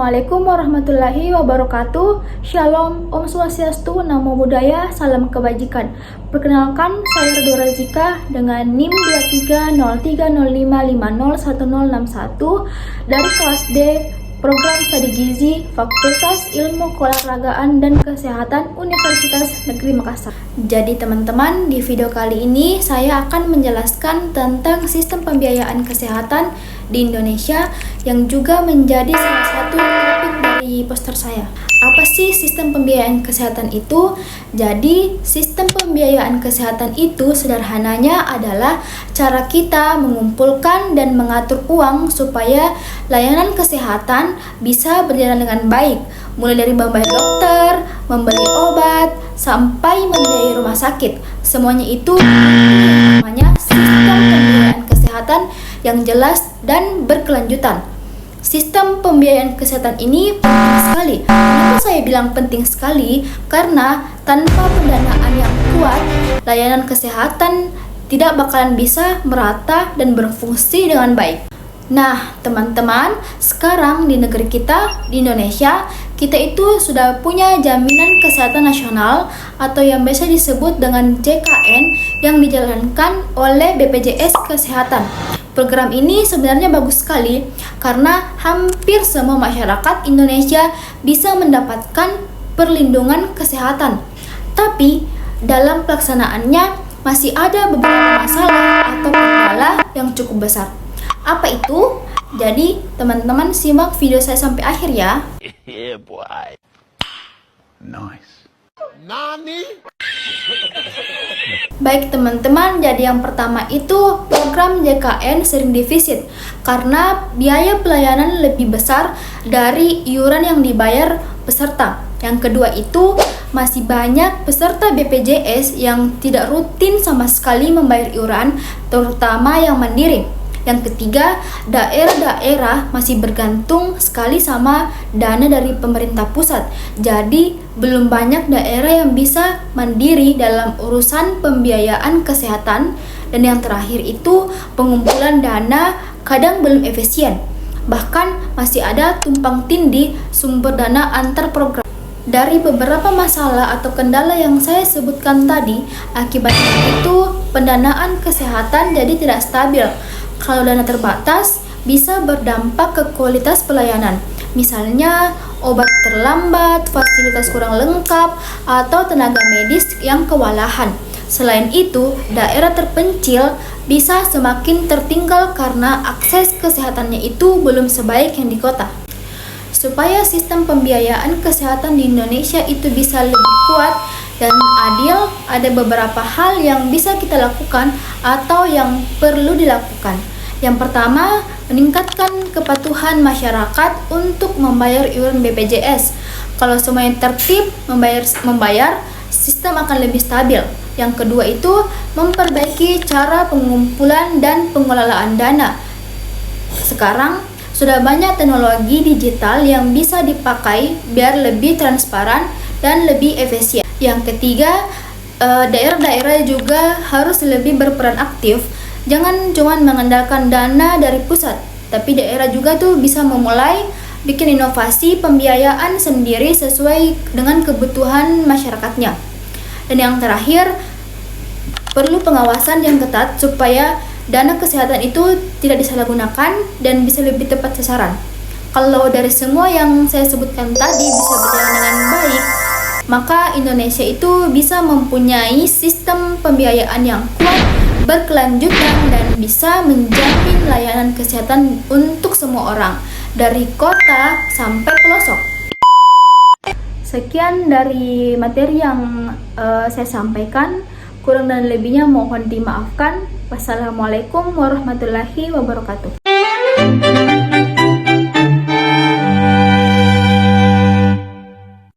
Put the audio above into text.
Assalamualaikum warahmatullahi wabarakatuh. Shalom, Om Swastiastu, Namo Buddhaya, salam kebajikan. Perkenalkan, saya Redora Zika dengan NIM 230305501061 dari kelas D, Program Studi Gizi, Fakultas Ilmu Keolahragaan dan Kesehatan Universitas Negeri Makassar. Jadi teman-teman, di video kali ini saya akan menjelaskan tentang sistem pembiayaan kesehatan di Indonesia yang juga menjadi salah satu topik dari poster saya. Apa sih sistem pembiayaan kesehatan itu? Jadi, sistem pembiayaan kesehatan itu sederhananya adalah cara kita mengumpulkan dan mengatur uang supaya layanan kesehatan bisa berjalan dengan baik, mulai dari membayar dokter, membeli obat, sampai membiayai rumah sakit. Semuanya itu namanya sistem pembiayaan kesehatan yang jelas dan berkelanjutan. Sistem pembiayaan kesehatan ini penting sekali. Kenapa saya bilang penting sekali? Karena tanpa pendanaan yang kuat, layanan kesehatan tidak bakalan bisa merata dan berfungsi dengan baik. Nah, teman-teman, sekarang di negeri kita, di Indonesia, kita itu sudah punya jaminan kesehatan nasional atau yang biasa disebut dengan JKN yang dijalankan oleh BPJS Kesehatan. Program ini sebenarnya bagus sekali karena hampir semua masyarakat Indonesia bisa mendapatkan perlindungan kesehatan. Tapi dalam pelaksanaannya masih ada beberapa masalah atau kendala yang cukup besar. Apa itu? Jadi teman-teman simak video saya sampai akhir ya. Yeah, boy. Nice. Nani? Baik teman-teman, jadi yang pertama itu program JKN sering defisit karena biaya pelayanan lebih besar dari iuran yang dibayar peserta. Yang kedua itu masih banyak peserta BPJS yang tidak rutin sama sekali membayar iuran, terutama yang mandiri. Yang ketiga, daerah-daerah masih bergantung sekali sama dana dari pemerintah pusat. Jadi, belum banyak daerah yang bisa mandiri dalam urusan pembiayaan kesehatan. Dan yang terakhir itu, pengumpulan dana kadang belum efisien. Bahkan masih ada tumpang tindih sumber dana antar program. Dari beberapa masalah atau kendala yang saya sebutkan tadi, akibatnya itu pendanaan kesehatan jadi tidak stabil. Kalau dana terbatas, bisa berdampak ke kualitas pelayanan. Misalnya, obat terlambat, fasilitas kurang lengkap, atau tenaga medis yang kewalahan. Selain itu, daerah terpencil bisa semakin tertinggal karena akses kesehatannya itu belum sebaik yang di kota. Supaya sistem pembiayaan kesehatan di Indonesia itu bisa lebih kuat dan adil, ada beberapa hal yang bisa kita lakukan atau yang perlu dilakukan. Yang pertama, meningkatkan kepatuhan masyarakat untuk membayar iuran BPJS. Kalau semuanya tertib membayar, sistem akan lebih stabil. Yang kedua itu, memperbaiki cara pengumpulan dan pengelolaan dana. Sekarang, sudah banyak teknologi digital yang bisa dipakai biar lebih transparan dan lebih efisien. Yang ketiga, daerah-daerah juga harus lebih berperan aktif. Jangan cuma mengandalkan dana dari pusat, tapi daerah juga tuh bisa memulai bikin inovasi pembiayaan sendiri sesuai dengan kebutuhan masyarakatnya. Dan yang terakhir, perlu pengawasan yang ketat supaya dana kesehatan itu tidak disalahgunakan dan bisa lebih tepat sasaran. Kalau dari semua yang saya sebutkan tadi bisa berjalan dengan baik, maka Indonesia itu bisa mempunyai sistem pembiayaan yang kuat, berkelanjutan, dan bisa menjamin layanan kesehatan untuk semua orang, dari kota sampai pelosok. Sekian dari materi yang saya sampaikan. Kurang dan lebihnya mohon dimaafkan. Wassalamualaikum warahmatullahi wabarakatuh.